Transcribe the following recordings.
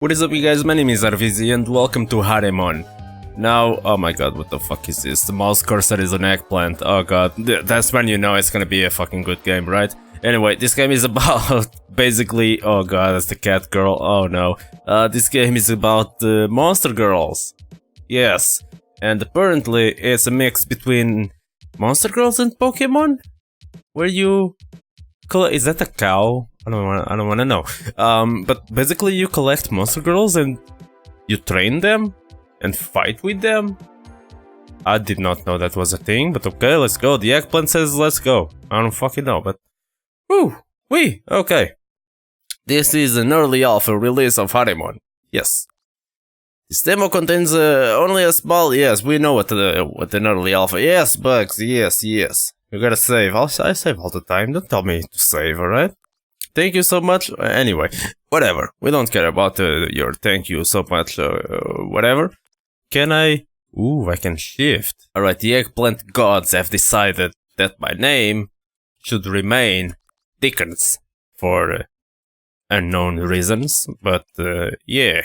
What is up, you guys? My name is RVZ and welcome to Haremon. Now, oh my god, what the fuck is this? The mouse cursor is an eggplant. Oh god, that's when you know it's gonna be a fucking good game, right? Anyway, this game is about basically, oh god, that's the cat girl. Oh no. This game is about monster girls. Yes, and apparently it's a mix between monster girls and Pokemon. Where you is that a cow? I don't wanna know. But basically you collect monster girls and you train them and fight with them. I did not know that was a thing, but okay, let's go. The eggplant says let's go. I don't fucking know, but okay. This is an early alpha release of Haremon. Yes. This demo contains only a small, yes, we know what an early alpha. Yes, Bugs, yes. You gotta save. I save all the time. Don't tell me to save, alright? Thank you so much. Anyway, whatever. We don't care about your thank you so much, whatever. Can I? Ooh, I can shift. Alright, the eggplant gods have decided that my name should remain Dickens for unknown reasons, but yeah.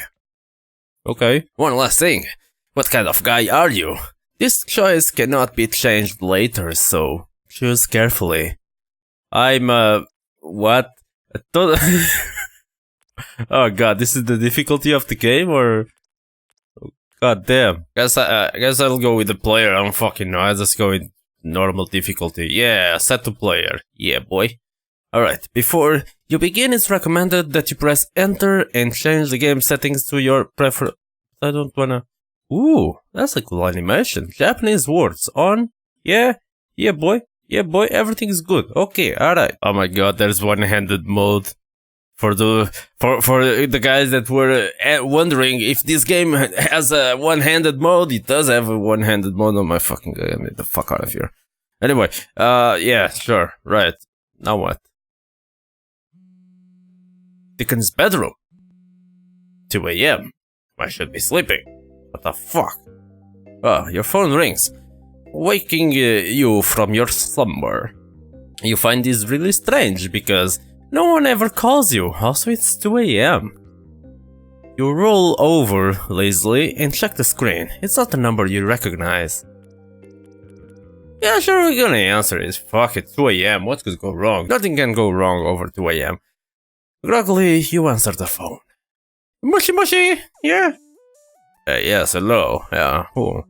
Okay. One last thing. What kind of guy are you? This choice cannot be changed later, so choose carefully. I'm what? Oh god, this is the difficulty of the game, or? God damn. Guess I'll go with the player. I don't fucking know. I'll just go with normal difficulty. Yeah, set to player. Yeah, boy. Alright, before you begin, it's recommended that you press enter and change the game settings to your prefer. I don't wanna. Ooh, that's a cool animation. Japanese words on. Yeah, boy, everything's good. Okay, alright. Oh my god, there's one-handed mode. For the guys that were wondering if this game has a one-handed mode, it does have a one-handed mode. Oh my fucking god, get the fuck out of here. Anyway, yeah, sure, right. Now what? Dickens' bedroom. 2 AM. I should be sleeping. What the fuck? Oh, your phone rings, waking you from your slumber. You find this really strange because no one ever calls you, also it's 2 AM. You roll over lazily and check the screen. It's not a number you recognize. Yeah, sure, we're gonna answer it. Fuck it, 2 AM, what could go wrong? Nothing can go wrong over 2 AM. Groggily, you answer the phone. Moshi, yeah? Yes, hello, yeah, who?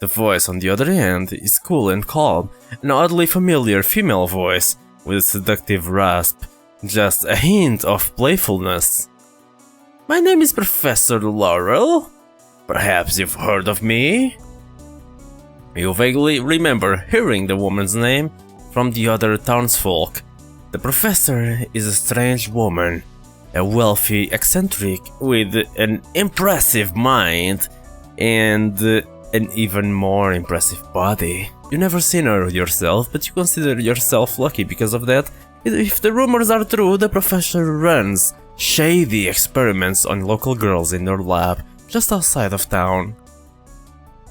The voice on the other end is cool and calm, an oddly familiar female voice with a seductive rasp, just a hint of playfulness. My name is Professor Laurel. Perhaps you've heard of me? You vaguely remember hearing the woman's name from the other townsfolk. The professor is a strange woman, a wealthy eccentric with an impressive mind and an even more impressive body. You've never seen her yourself, but you consider yourself lucky because of that. If the rumors are true, the professor runs shady experiments on local girls in her lab just outside of town.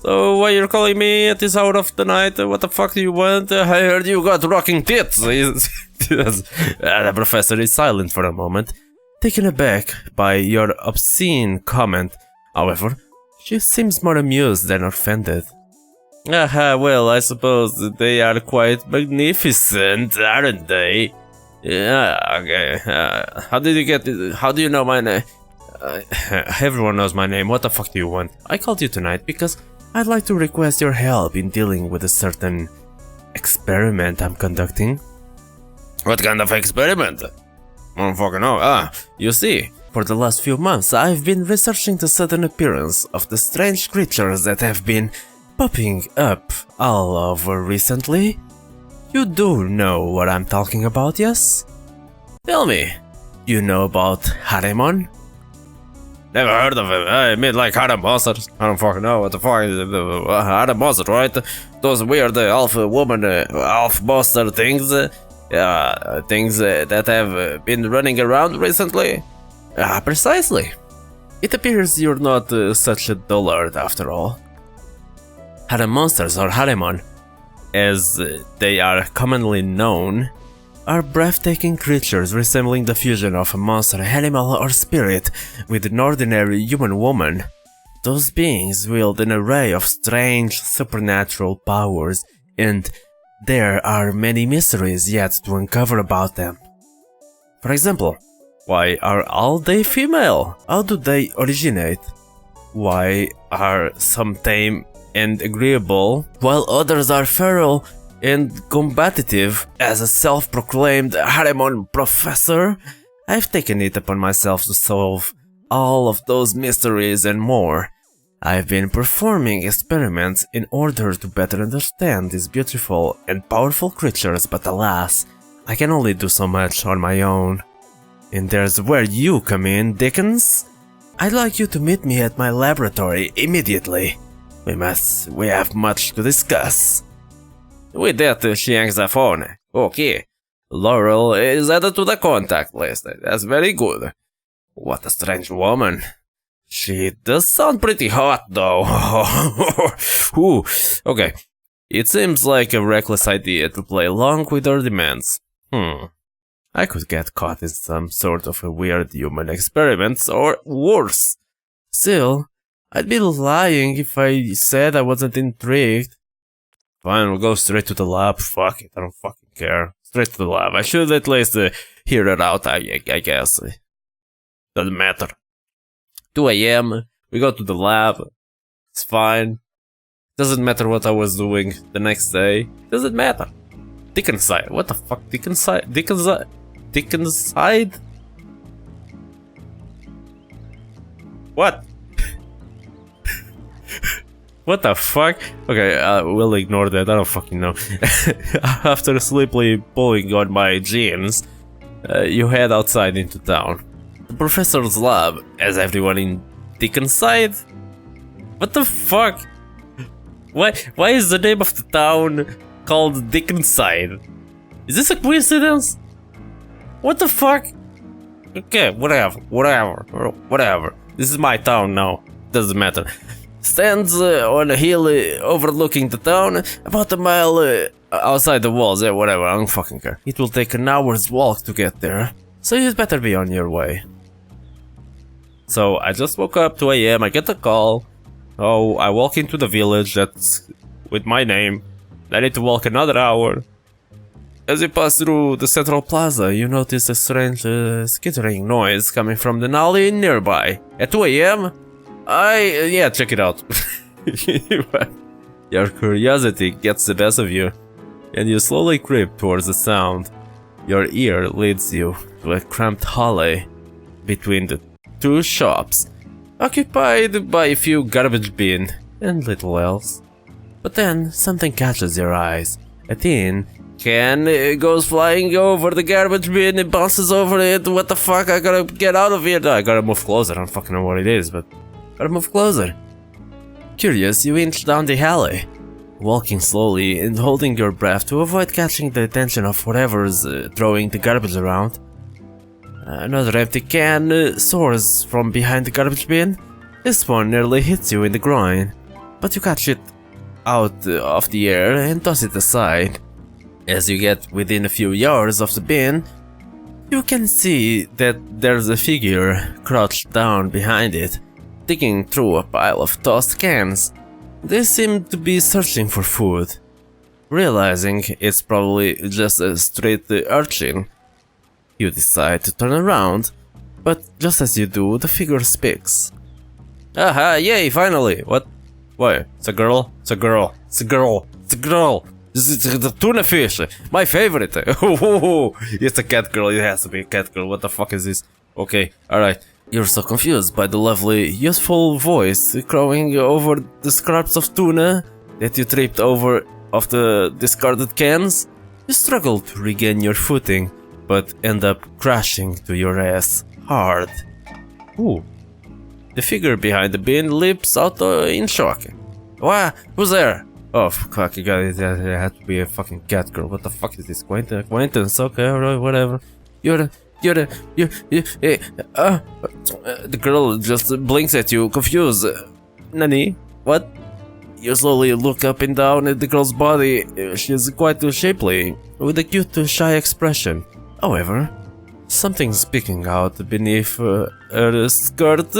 So why you're calling me at this hour of the night? What the fuck do you want? I heard you got rocking tits. The professor is silent for a moment, taken aback by your obscene comment. However, she seems more amused than offended. Aha, well, I suppose they are quite magnificent, aren't they? Yeah, okay. How do you know my name? Everyone knows my name. What the fuck do you want? I called you tonight because I'd like to request your help in dealing with a certain experiment I'm conducting. What kind of experiment? I don't fucking know. You see, for the last few months I've been researching the sudden appearance of the strange creatures that have been popping up all over recently. You do know what I'm talking about, yes? Tell me, you know about Haremon? Never heard of it. I mean, like harem monsters. I don't fucking know what the fuck is harem monsters, right? Those weird alpha woman, alpha monster things. Things that have been running around recently. Precisely. It appears you're not such a dullard after all. Harem monsters, or Haremon, as they are commonly known, are breathtaking creatures resembling the fusion of a monster, animal, or spirit with an ordinary human woman. Those beings wield an array of strange supernatural powers, and there are many mysteries yet to uncover about them. For example, why are all they female? How do they originate? Why are some tame and agreeable, while others are feral and combative? As a self-proclaimed Haremon professor, I've taken it upon myself to solve all of those mysteries and more. I've been performing experiments in order to better understand these beautiful and powerful creatures, but alas, I can only do so much on my own. And there's where you come in, Dickens. I'd like you to meet me at my laboratory immediately. We have much to discuss. With that, she hangs the phone. Okay. Laurel is added to the contact list. That's very good. What a strange woman. She does sound pretty hot, though. Ooh. Okay. It seems like a reckless idea to play along with her demands. I could get caught in some sort of a weird human experiments, or worse. Still, I'd be lying if I said I wasn't intrigued. Fine, we'll go straight to the lab. Fuck it, I don't fucking care. Straight to the lab. I should at least hear it out, I guess. Doesn't matter. 2 AM, we go to the lab. It's fine. Doesn't matter what I was doing the next day. Doesn't matter. Dickenside. What the fuck? Dickenside? Dickenside? What? What the fuck? Okay, we'll ignore that. I don't fucking know. After sleepily pulling on my jeans, you head outside into town. The professor's lab has everyone in Dickenside? What the fuck? Why is the name of the town called Dickenside? Is this a coincidence? What the fuck? Okay, whatever. This is my town now. Doesn't matter. Stands on a hill overlooking the town, about a mile outside the walls. Yeah, whatever, I don't fucking care. It will take an hour's walk to get there, so you'd better be on your way. So I just woke up, 2 AM, I get a call. Oh, I walk into the village that's with my name. I need to walk another hour. As you pass through the central plaza, you notice a strange skittering noise coming from the alley nearby. At 2 AM? Yeah, check it out. Your curiosity gets the best of you, and you slowly creep towards the sound. Your ear leads you to a cramped hallway between the 2 shops, occupied by a few garbage bins and little else. But then something catches your eyes. A tin can goes flying over the garbage bin, it bounces over it. What the fuck? I gotta get out of here. No, I gotta move closer. I don't fucking know what it is, but gotta move closer. Curious, you inch down the alley, walking slowly and holding your breath to avoid catching the attention of whatever's throwing the garbage around. Another empty can soars from behind the garbage bin. This one nearly hits you in the groin, but you catch it out of the air and toss it aside. As you get within a few yards of the bin, you can see that there's a figure crouched down behind it, digging through a pile of tossed cans. They seem to be searching for food. Realizing it's probably just a street urchin, you decide to turn around, but just as you do, the figure speaks. Aha, yay, finally! What? Why? It's a girl? It's a girl. It's a girl. It's a girl. It's the tuna fish. My favorite. It's a cat girl. It has to be a cat girl. What the fuck is this? Okay, alright. You're so confused by the lovely, useful voice crowing over the scraps of tuna that you tripped over of the discarded cans. You struggle to regain your footing, but end up crashing to your ass hard. Ooh. The figure behind the bin leaps out in shock. What? Who's there? Oh fuck, you got it. It had to be a fucking cat girl. What the fuck is this? Acquaintance? Okay, alright, whatever. The girl just blinks at you, confused. Nani? What? You slowly look up and down at the girl's body. She is quite shapely, with a cute, shy expression. However, something's peeking out beneath her skirt.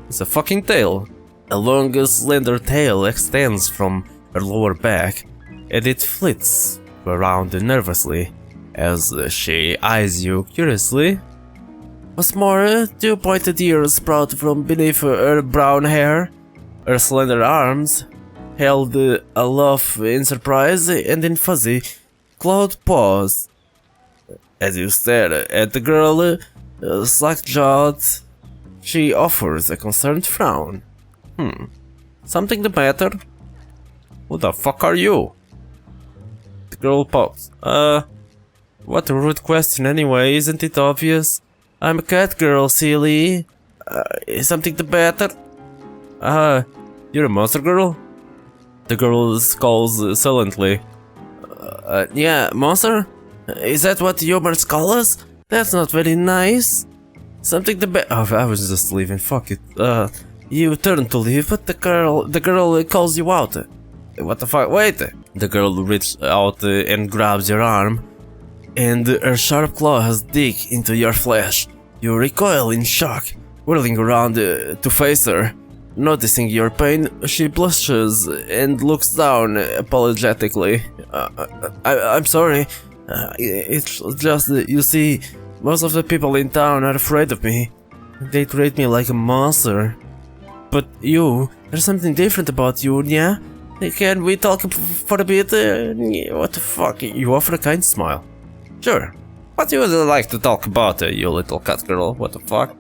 It's a fucking tail. A long, slender tail extends from her lower back, and it flits around nervously as she eyes you curiously. What's more, 2 pointed ears sprout from beneath her brown hair. Her slender arms, held aloft in surprise and in fuzzy, clawed paws. As you stare at the girl, slack-jawed, she offers a concerned frown. Something the matter? Who the fuck are you? The girl pops. What a rude question anyway, isn't it obvious? I'm a cat girl, silly. Is something the matter? You're a monster girl? The girl scolds silently. Yeah, monster? Is that what humans call us? That's not very nice. Something the oh, I was just leaving, fuck it. You turn to leave, but the girl calls you out. What the fuck? Wait! The girl reaches out and grabs your arm, and her sharp claws dig into your flesh. You recoil in shock, whirling around to face her. Noticing your pain, she blushes and looks down apologetically. I'm sorry. It's just that, you see, most of the people in town are afraid of me. They treat me like a monster. But you, there's something different about you, yeah? Can we talk for a bit? What the fuck? You offer a kind smile. Sure. What you would like to talk about, you little cat girl? What the fuck?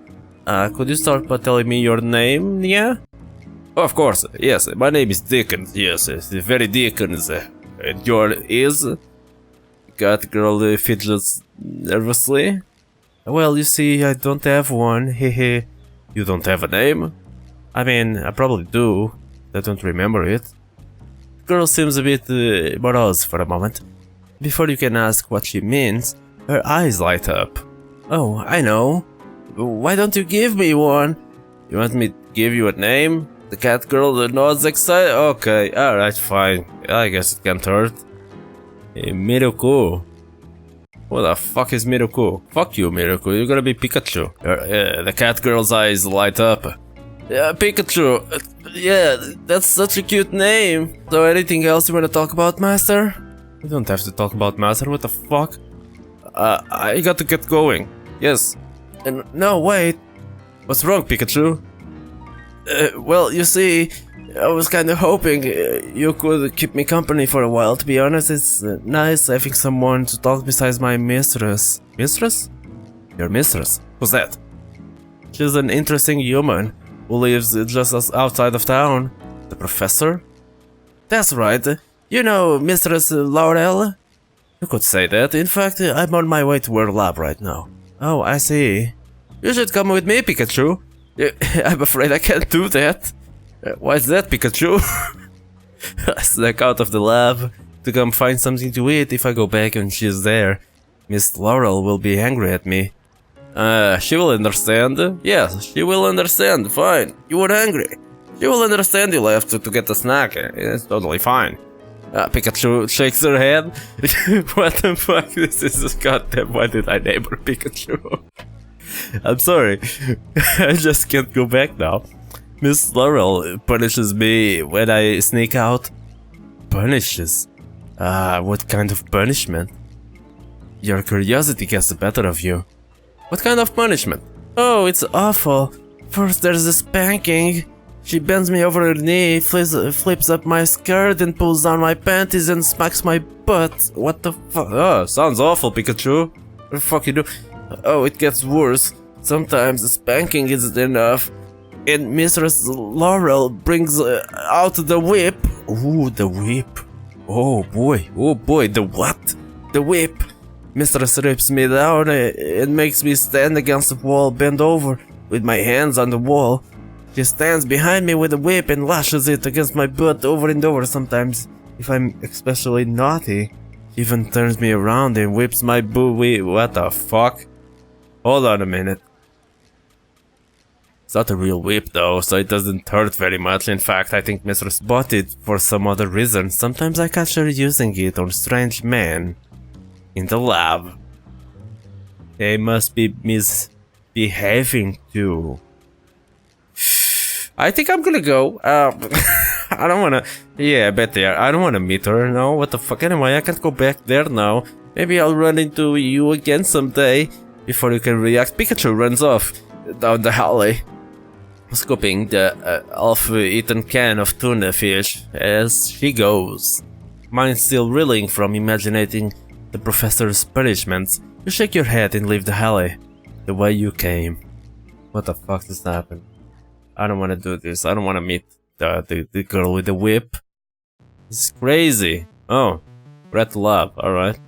Could you start by telling me your name, yeah? Of course, yes, my name is Dickens, yes, it's very Dickens. And your is? Cat girl fidgets nervously. Well, you see, I don't have one, hehe. You don't have a name? I mean, I probably do. I don't remember it. Girl seems a bit morose for a moment. Before you can ask what she means, her eyes light up. Oh, I know. Why don't you give me one? You want me to give you a name? The cat girl nods excited. Okay, alright, fine. I guess it can't hurt. Miruku. What the fuck is Miruku? Fuck you, Miruku. You're gonna be Pikachu. The cat girl's eyes light up. Pikachu. Yeah, that's such a cute name. So anything else you wanna talk about, Master? You don't have to talk about Master. What the fuck? I got to get going. Yes. No, wait. What's wrong, Pikachu? Well, you see, I was kinda hoping you could keep me company for a while. To be honest, it's nice having someone to talk besides my mistress. Mistress? Your mistress? Who's that? She's an interesting human who lives just outside of town. The professor? That's right. You know Mistress Laurel? You could say that. In fact, I'm on my way to her lab right now. Oh, I see. You should come with me, Pikachu. I'm afraid I can't do that. Why's that, Pikachu? I snuck out of the lab to come find something to eat. If I go back and she's there, Miss Laurel will be angry at me. She will understand. Yes, she will understand. Fine. You were angry. She will understand you left to get a snack. It's totally fine. Pikachu shakes her head. What the fuck? This is goddamn. Why did I name her Pikachu? I'm sorry. I just can't go back now. Miss Laurel punishes me when I sneak out. Punishes? What kind of punishment? Your curiosity gets the better of you. What kind of punishment? Oh, it's awful. First there's a spanking. She bends me over her knee, flips up my skirt and pulls down my panties and smacks my butt. What the fuck? Oh, sounds awful, Pikachu. What the fuck you do? Oh, it gets worse. Sometimes the spanking isn't enough. And Mistress Laurel brings out the whip. Ooh, the whip. Oh boy, the what? The whip. Mistress rips me down and makes me stand against the wall, bend over, with my hands on the wall. She stands behind me with a whip and lashes it against my butt over and over. Sometimes, if I'm especially naughty, she even turns me around and whips my booty. What the fuck? Hold on a minute. It's not a real whip though, so it doesn't hurt very much. In fact, I think Mistress bought it for some other reason. Sometimes I catch her using it on strange men in the lab. They must be misbehaving too. I think I'm gonna go. I don't wanna. Yeah, I bet they are. I don't wanna meet her. No, what the fuck? Anyway, I can't go back there now. Maybe I'll run into you again someday before you can react. Pikachu runs off down the alley, scooping the half-eaten can of tuna fish as she goes. Mind still reeling from imagining the professor's punishments, you shake your head and leave the alley the way you came. What the fuck just happened? I don't want to do this. I don't want to meet the girl with the whip. This is crazy. Oh, we're at the lab. Alright.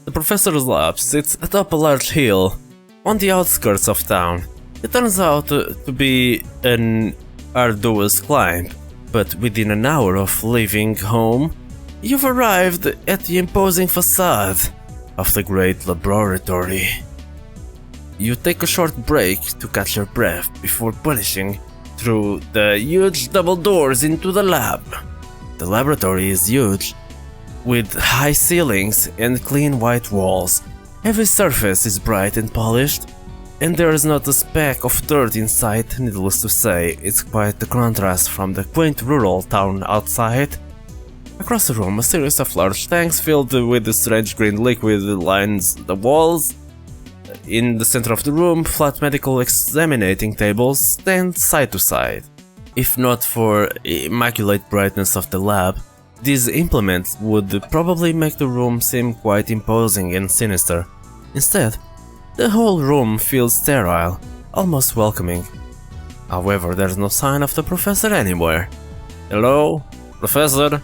The professor's lab sits atop a large hill on the outskirts of town. It turns out to be an arduous climb, but within an hour of leaving home, you've arrived at the imposing facade of the great laboratory. You take a short break to catch your breath before punishing through the huge double doors into the lab. The laboratory is huge, with high ceilings and clean white walls. Every surface is bright and polished, and there is not a speck of dirt in sight. Needless to say, it's quite the contrast from the quaint rural town outside. Across the room, a series of large tanks filled with the strange green liquid lines the walls. In the center of the room, flat medical examining tables stand side to side. If not for immaculate brightness of the lab, these implements would probably make the room seem quite imposing and sinister. Instead, the whole room feels sterile, almost welcoming. However, there's no sign of the professor anywhere. Hello? Professor?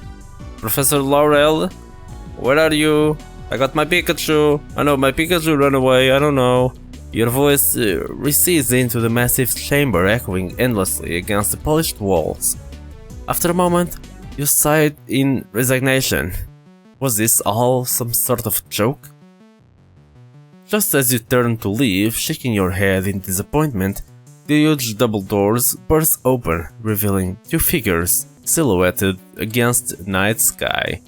Professor Laurel? Where are you? I got my Pikachu. I know my Pikachu ran away, I don't know. Your voice recedes into the massive chamber, echoing endlessly against the polished walls. After a moment, you sighed in resignation. Was this all some sort of joke? Just as you turn to leave, shaking your head in disappointment, the huge double doors burst open, revealing two figures silhouetted against the night sky.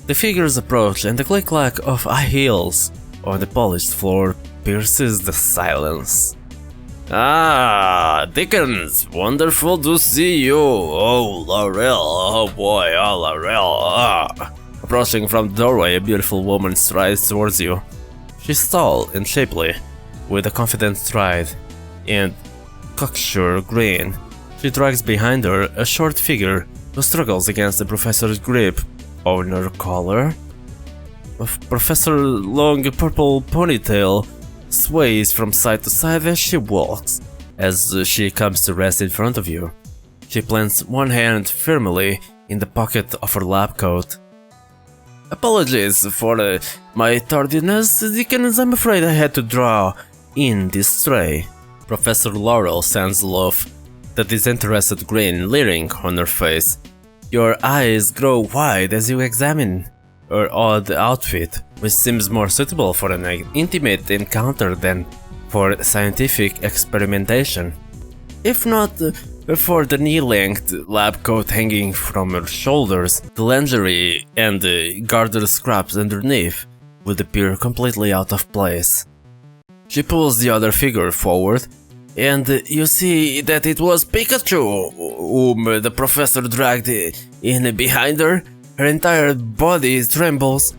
The figures approach, and the click-clack of high heels on the polished floor pierces the silence. Ah, Dickens, wonderful to see you. Oh, Laurel, oh boy, oh, Laurel. Ah. Approaching from the doorway, a beautiful woman strides towards you. She's tall and shapely, with a confident stride and cocksure grin. She drags behind her a short figure who struggles against the professor's grip on her collar. Professor's long purple ponytail sways from side to side as she walks. As she comes to rest in front of you, she plants one hand firmly in the pocket of her lab coat. Apologies for my tardiness, Dickens. I'm afraid I had to draw in this tray. Professor Laurel stands aloof, the disinterested grin leering on her face. Your eyes grow wide as you examine her odd outfit, which seems more suitable for an intimate encounter than for scientific experimentation. If not for the knee-length lab coat hanging from her shoulders, the lingerie and the garter scraps underneath would appear completely out of place. She pulls the other figure forward, and you see that it was Pikachu whom the professor dragged in behind her. Her entire body trembles,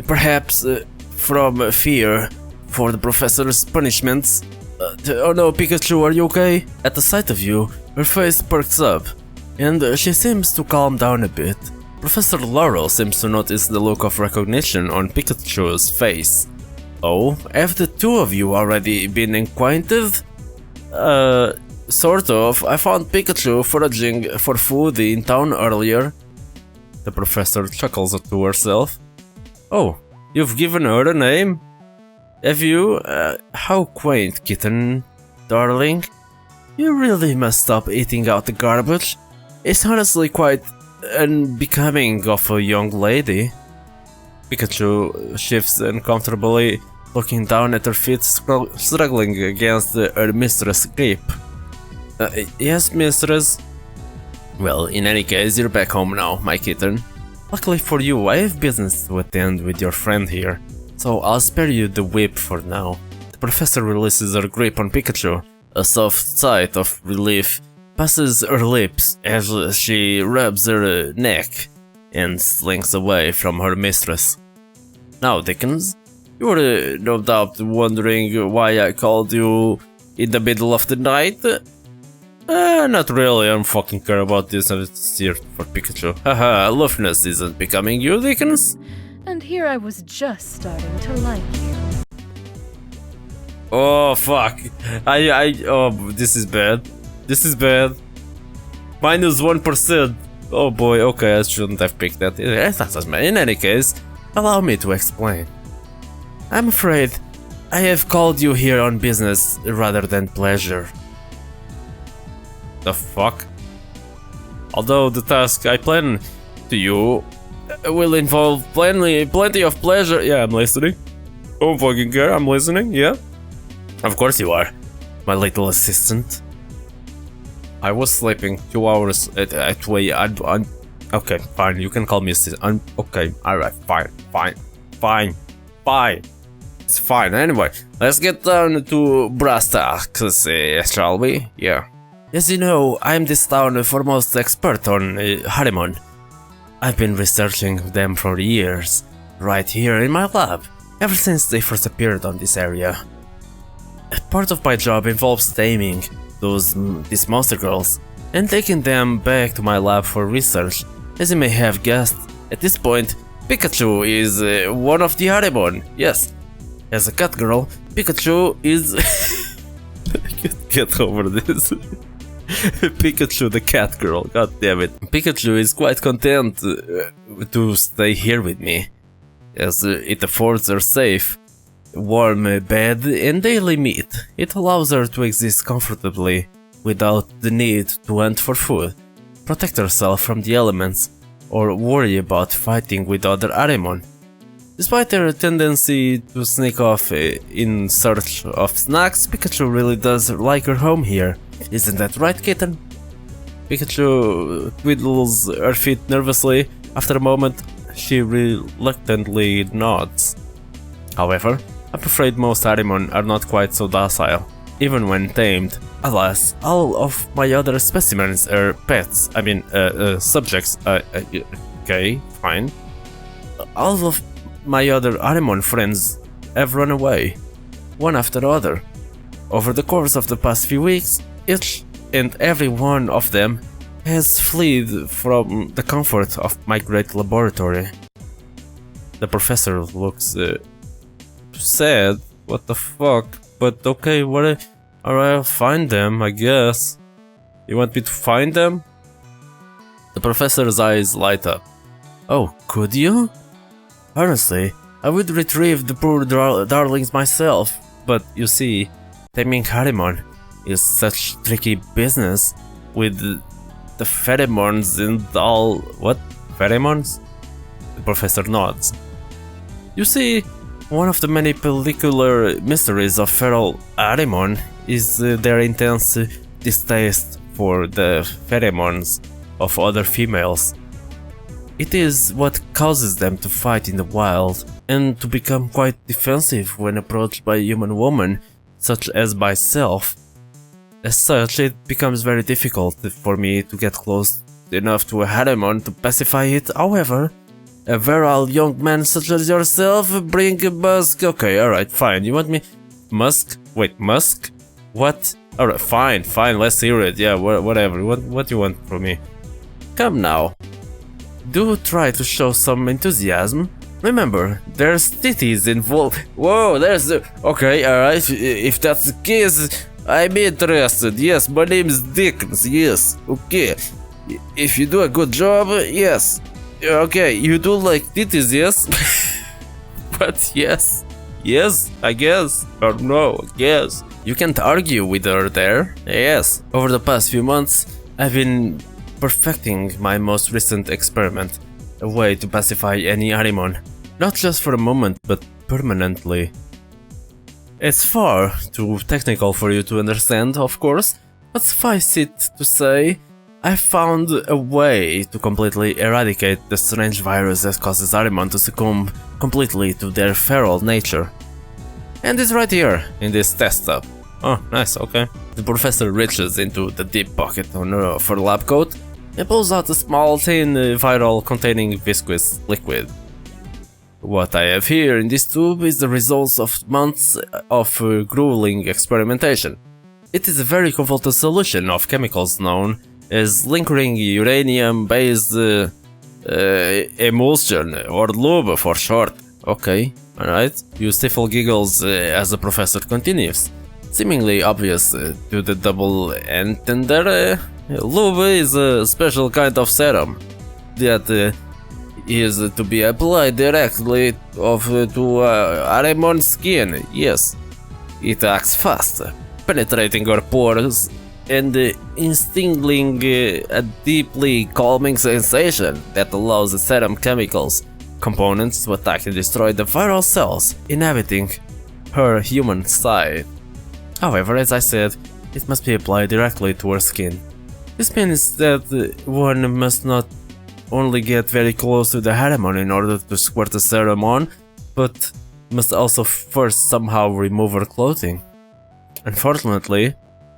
perhaps from fear for the professor's punishments. Oh no, Pikachu, are you okay? At the sight of you, her face perks up, and she seems to calm down a bit. Professor Laurel seems to notice the look of recognition on Pikachu's face. Oh, have the two of you already been acquainted? Sort of. I found Pikachu foraging for food in town earlier. The professor chuckles to herself. Oh, you've given her a name? Have you? How quaint, kitten, darling. You really must stop eating out the garbage. It's honestly quite unbecoming of a young lady. Pikachu shifts uncomfortably looking down at her feet, struggling against her mistress' grip. Yes, mistress? Well, in any case, you're back home now, my kitten. Luckily for you, I have business to attend with your friend here, so I'll spare you the whip for now. The professor releases her grip on Pikachu. A soft sigh of relief passes her lips as she rubs her neck and slinks away from her mistress. Now, Dickens, you're no doubt wondering why I called you in the middle of the night? Not really, I don't fucking care about this, and it's here for Pikachu. Haha, aloofness isn't becoming you, Dickens. And here I was just starting to like you. Oh, fuck. Oh, this is bad. This is bad. Minus 1%. Oh boy, okay, I shouldn't have picked that. In any case, allow me to explain. I'm afraid I have called you here on business rather than pleasure. The fuck? Although the task I plan to you will involve plenty of pleasure. Yeah, I'm listening. Oh fucking care, I'm listening, yeah? Of course you are, my little assistant. I was sleeping 2 hours at 2 a.m. Okay, fine, you can call me assistant. Okay, alright, fine. It's fine. Anyway, let's get down to brass tacks, shall we? Yeah. As you know, I'm this town's foremost expert on Haremon. I've been researching them for years, right here in my lab, ever since they first appeared on this area. Part of my job involves taming these monstergirls and taking them back to my lab for research. As you may have guessed, at this point, Pikachu is one of the Haremon. Yes, as a cat girl, Pikachu is... I can't get over this. Pikachu the cat girl, god damn it. Pikachu is quite content to stay here with me, as it affords her safe, warm bed and daily meat. It allows her to exist comfortably without the need to hunt for food, protect herself from the elements, or worry about fighting with other Haremon. Despite her tendency to sneak off in search of snacks, Pikachu really does like her home here. Isn't that right, kitten? Pikachu twiddles her feet nervously. After a moment, she reluctantly nods. However, I'm afraid most Haremon are not quite so docile, even when tamed. Alas, all of my other specimens are pets. Subjects. Okay, fine. All of my other Haremon friends have run away, one after the other. Over the course of the past few weeks, each and every one of them has fled from the comfort of my great laboratory. The professor looks sad. What the fuck? But okay, alright, I'll find them, I guess. You want me to find them? The professor's eyes light up. Oh, could you? Honestly, I would retrieve the poor darlings myself, but you see, taming Haremon is such tricky business with the pheromones and all. What? Pheromones? The professor nods. You see, one of the many particular mysteries of feral Haremon is their intense distaste for the pheromones of other females. It is what causes them to fight in the wild and to become quite defensive when approached by a human woman, such as myself. As such, it becomes very difficult for me to get close enough to a Haremon to pacify it. However, a virile young man such as yourself bring a musk. Okay, alright, fine. You want me... Musk? Wait, musk? What? Alright, fine, let's hear it. Yeah, whatever. What do you want from me? Come now. Do try to show some enthusiasm. Remember, there's titties involved. Whoa, there's... Okay, alright, if that's the case, I'm interested. Yes, my name is Dickens. Yes, okay. If you do a good job, yes. Okay, you do like titties, yes? But yes. Yes, I guess. Or no, I guess. You can't argue with her there. Yes. Over the past few months, I've been perfecting my most recent experiment. A way to pacify any Haremon. Not just for a moment, but permanently. It's far too technical for you to understand, of course, but suffice it to say, I found a way to completely eradicate the strange virus that causes Haremon to succumb completely to their feral nature. And it's right here, in this test tub. Oh, nice, okay. The professor reaches into the deep pocket on her lab coat and pulls out a small thin vial containing viscous liquid. What I have here in this tube is the results of months of grueling experimentation. It is a very convoluted solution of chemicals known as lingering uranium-based emulsion, or LEWD for short. Okay, alright. You stifle giggles as the professor continues. Seemingly obvious to the double entender, LEWD is a special kind of serum that is to be applied directly to Haremon's skin. Yes, it acts fast, penetrating her pores and instilling a deeply calming sensation that allows the serum chemicals components to attack and destroy the viral cells inhabiting her human side. However, as I said, it must be applied directly to her skin. This means that one must not only get very close to the Haremon in order to squirt the serum on, but must also first somehow remove her clothing. Unfortunately,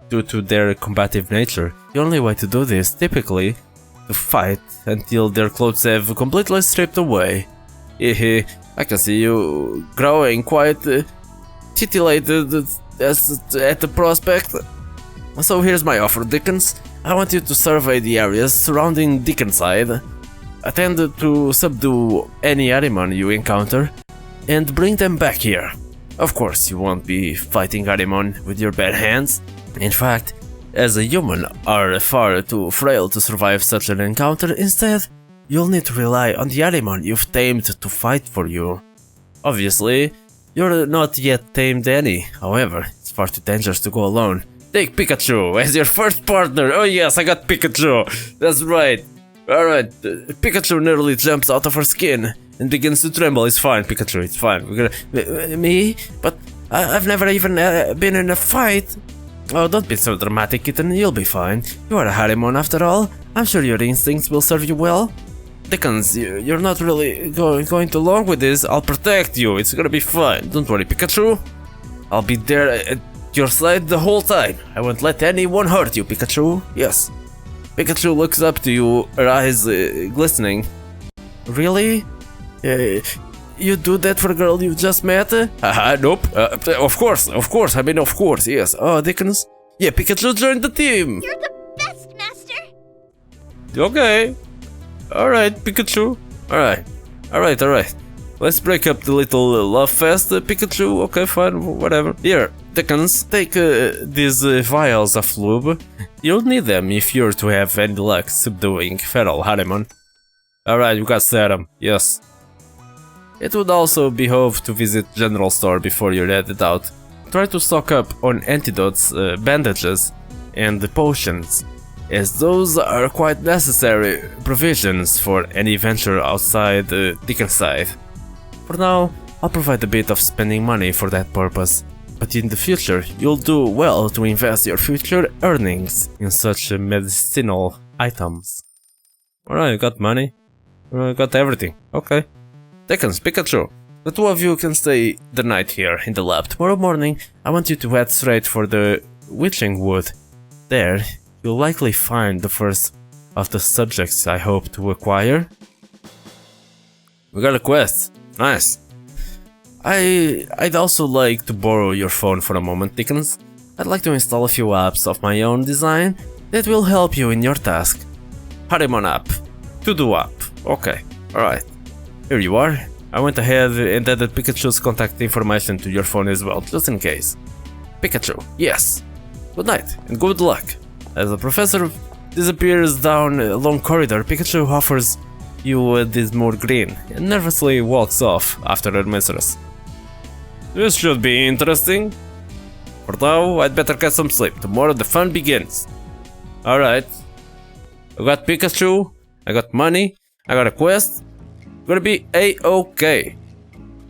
due to their combative nature, the only way to do this, typically, to fight until their clothes have completely stripped away. I can see you growing quite titillated at the prospect. So here's my offer, Dickens. I want you to survey the areas surrounding Dickenside, attend to subdue any Haremon you encounter, and bring them back here. Of course, you won't be fighting Haremon with your bare hands. In fact, as a human are far too frail to survive such an encounter. Instead, you'll need to rely on the Haremon you've tamed to fight for you. Obviously, you're not yet tamed any, however, it's far too dangerous to go alone. Take Pikachu as your first partner. Oh yes, I got Pikachu. That's right. Alright, Pikachu nearly jumps out of her skin and begins to tremble. It's fine, Pikachu, it's fine. We're gonna... Me? But I've never even been in a fight. Oh, don't be so dramatic, kitten, you'll be fine. You are a Haremon after all. I'm sure your instincts will serve you well. Dickens, you're not really going too long with this. I'll protect you, it's gonna be fine. Don't worry, Pikachu. I'll be there at your side the whole time. I won't let anyone hurt you, Pikachu. Yes. Pikachu looks up to you, her eyes glistening. Really? You do that for a girl you just met? Haha, nope. Of course, I mean of course, yes. Oh, Dickens. Yeah, Pikachu joined the team. You're the best, Master. Okay. Alright, Pikachu. Alright. Let's break up the little love fest, Pikachu. Okay, fine, whatever. Here, Dickens, take these vials of lube. You'll need them if you're to have any luck subduing feral Haremon. Alright, you got serum, yes. It would also behove to visit general store before you're headed out. Try to stock up on antidotes, bandages, and potions, as those are quite necessary provisions for any venture outside Dickenside. For now, I'll provide a bit of spending money for that purpose, but in the future you'll do well to invest your future earnings in such medicinal items. Alright, you got money? Got everything, okay. Dickens, Pikachu, the two of you can stay the night here in the lab. Tomorrow morning, I want you to head straight for the Witching Wood. There, you'll likely find the first of the subjects I hope to acquire. We got a quest. Nice. I'd also like to borrow your phone for a moment, Dickens. I'd like to install a few apps of my own design that will help you in your task. Haremon app. To-do app. Okay, alright. Here you are. I went ahead and added Pikachu's contact information to your phone as well, just in case. Pikachu, yes. Good night and good luck. As the professor disappears down a long corridor, Pikachu offers you this more grin and nervously walks off after her mistress. This should be interesting. For now, I'd better get some sleep. Tomorrow the fun begins. Alright. I got Pikachu, I got money, I got a quest. Gonna be A-OK.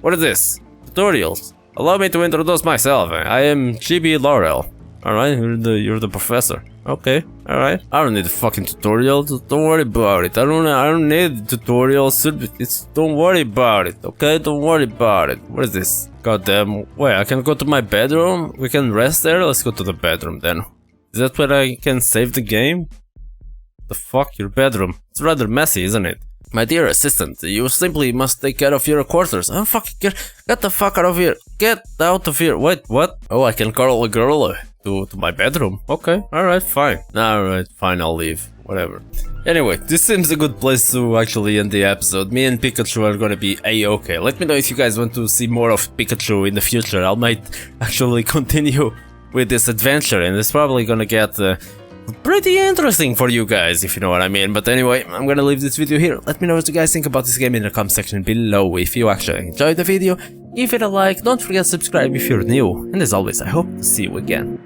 What is this? Tutorials. Allow me to introduce myself. I am GB Laurel. Alright, you're the professor. Okay, alright. I don't need a fucking tutorial. Don't worry about it. I don't need tutorials. Don't worry about it, okay? Don't worry about it. What is this? Goddamn. Wait, I can go to my bedroom? We can rest there? Let's go to the bedroom then. Is that where I can save the game? The fuck, your bedroom? It's rather messy, isn't it? My dear assistant, you simply must take care of your quarters. Oh, fucking get the fuck out of here. Get out of here. Wait, what? Oh, I can call a girl to my bedroom. Okay, alright, fine. Alright, fine, I'll leave. Whatever. Anyway, this seems a good place to actually end the episode. Me and Pikachu are gonna be a-okay. Let me know if you guys want to see more of Pikachu in the future. I might actually continue with this adventure, and it's probably gonna get pretty interesting for you guys, if you know what I mean. But anyway, I'm gonna leave this video here. Let me know what you guys think about this game in the comment section below. If you actually enjoyed the video, give it a like, don't forget to subscribe if you're new, and as always, I hope to see you again.